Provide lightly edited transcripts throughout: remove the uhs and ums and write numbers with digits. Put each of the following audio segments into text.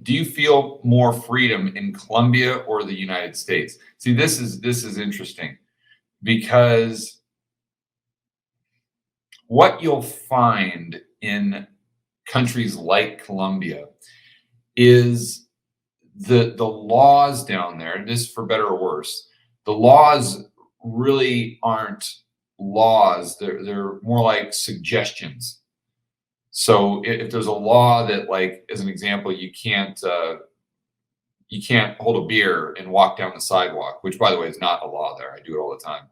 do you feel more freedom in Colombia or the United States? See, this is interesting because what you'll find in countries like Colombia is the laws down there, and this for better or worse, the laws really aren't laws. They're more like suggestions. So if there's a law that, like, as an example, you can't hold a beer and walk down the sidewalk, which by the way is not a law there. I do it all the time.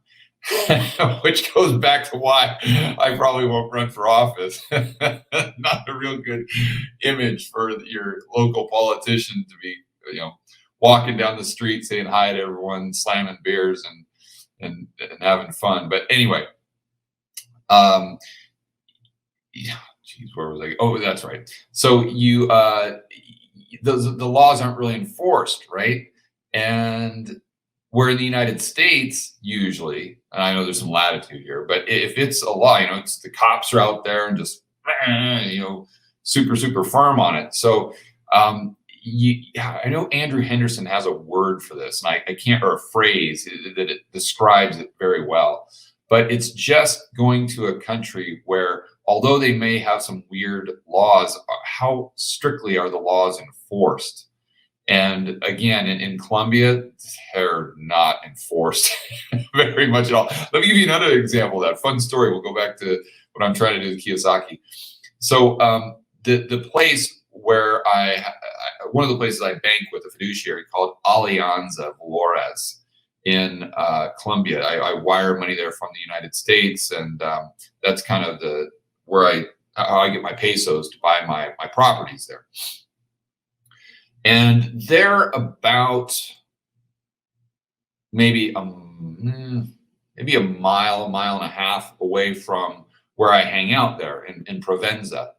Which goes back to why I probably won't run for office. Not a real good image for your local politician to be, you know, walking down the street saying hi to everyone, slamming beers and having fun. But anyway, yeah, geez, where was I? Oh, that's right. So the laws aren't really enforced, right? And where in the United States, usually, and I know there's some latitude here, but if it's a law, it's the cops are out there and just, super, super firm on it. So, I know Andrew Henderson has a word for this, and I can't, or a phrase that it describes it very well. But it's just going to a country where, although they may have some weird laws, how strictly are the laws enforced? And again, in Colombia, they're not enforced very much at all. Let me give you another example of that fun story. We'll go back to what I'm trying to do with Kiyosaki. So the place where one of the places I bank with a fiduciary called Alianza Valores in Colombia. I wire money there from the United States, and that's kind of how I get my pesos to buy my properties there. And they're about maybe a mile and a half away from where I hang out there in Provenza.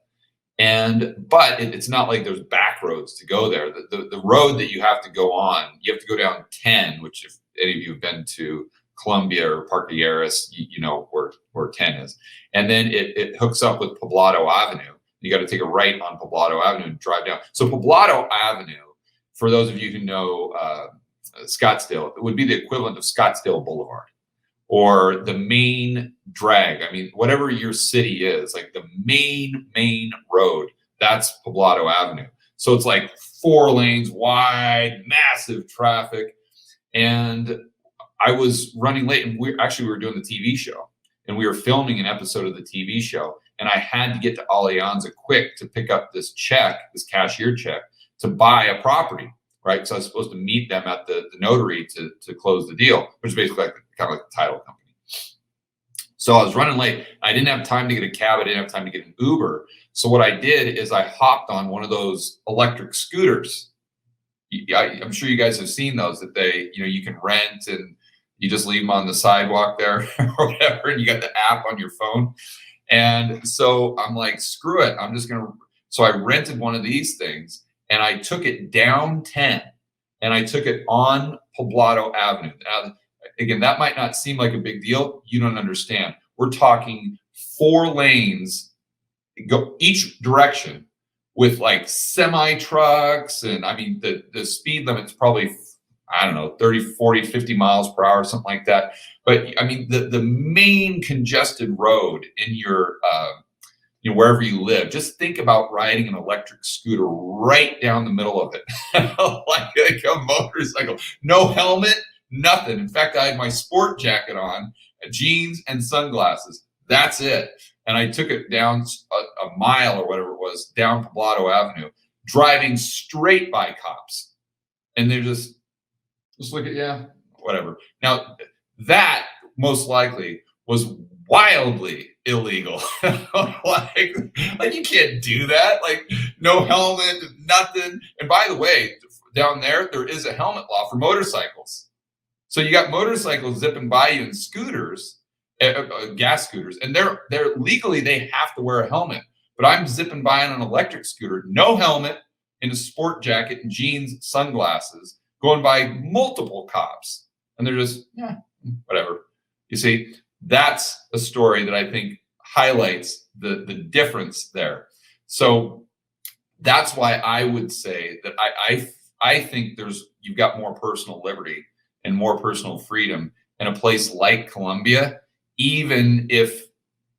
But it's not like there's back roads to go there. The road that you have to go on, you have to go down 10, which if any of you have been to Colombia or Parque Lleras, you know where 10 is. And then it hooks up with Poblado Avenue. You got to take a right on Poblado Avenue and drive down. So Poblado Avenue, for those of you who know Scottsdale, it would be the equivalent of Scottsdale Boulevard or the main drag. I mean, whatever your city is, like the main road, that's Poblado Avenue. So it's like 4 lanes wide, massive traffic. And I was running late, and we were doing the TV show, and we were filming an episode of the TV show. And I had to get to Alianza quick to pick up this cashier check to buy a property, right? So I was supposed to meet them at the notary to close the deal, which is basically kind of like the title company. So I was running late. I didn't have time to get a cab. I didn't have time to get an Uber. So what I did is I hopped on one of those electric scooters. I'm sure you guys have seen those that you can rent, and you just leave them on the sidewalk there or whatever, and you got the app on your phone. And so I'm like, screw it. So I rented one of these things, and I took it down 10, and I took it on Poblado Avenue. Now, again, that might not seem like a big deal. You don't understand. We're talking 4 lanes, go each direction, with like semi trucks. And I mean, the speed limit's probably, I don't know, 30, 40, 50 miles per hour, something like that. But I mean, the main congested road in your, wherever you live, just think about riding an electric scooter right down the middle of it, like a motorcycle. No helmet, nothing. In fact, I had my sport jacket on, jeans and sunglasses. That's it. And I took it down a mile or whatever it was, down Poblado Avenue, driving straight by cops. And they're just look at, yeah, whatever. Now, that most likely was wildly illegal. like you can't do that. Like, no helmet, nothing. And by the way, down there is a helmet law for motorcycles. So you got motorcycles zipping by you in scooters, gas scooters, and they're legally, they have to wear a helmet. But I'm zipping by on an electric scooter, no helmet, in a sport jacket and jeans, sunglasses, going by multiple cops. And they're just, yeah, whatever. You see, that's a story that I think highlights the difference there. So that's why I would say that I think you've got more personal liberty and more personal freedom in a place like Colombia, even if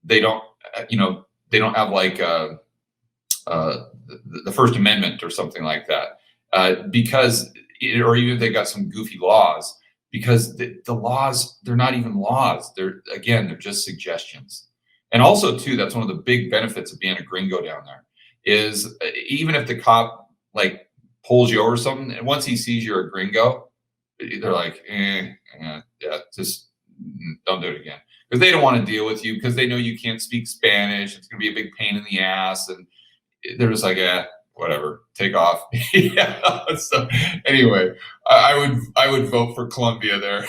they don't, they don't have like the First Amendment or something like that, because or even if they got some goofy laws, because the laws, they're not even laws. They're just suggestions. And also too, that's one of the big benefits of being a gringo down there is even if the cop like pulls you over something, and once he sees you're a gringo, they're like, yeah, just don't do it again, because they don't want to deal with you because they know you can't speak Spanish. It's going to be a big pain in the ass, and they're just like, whatever, take off. Yeah. So anyway, I would vote for Colombia there.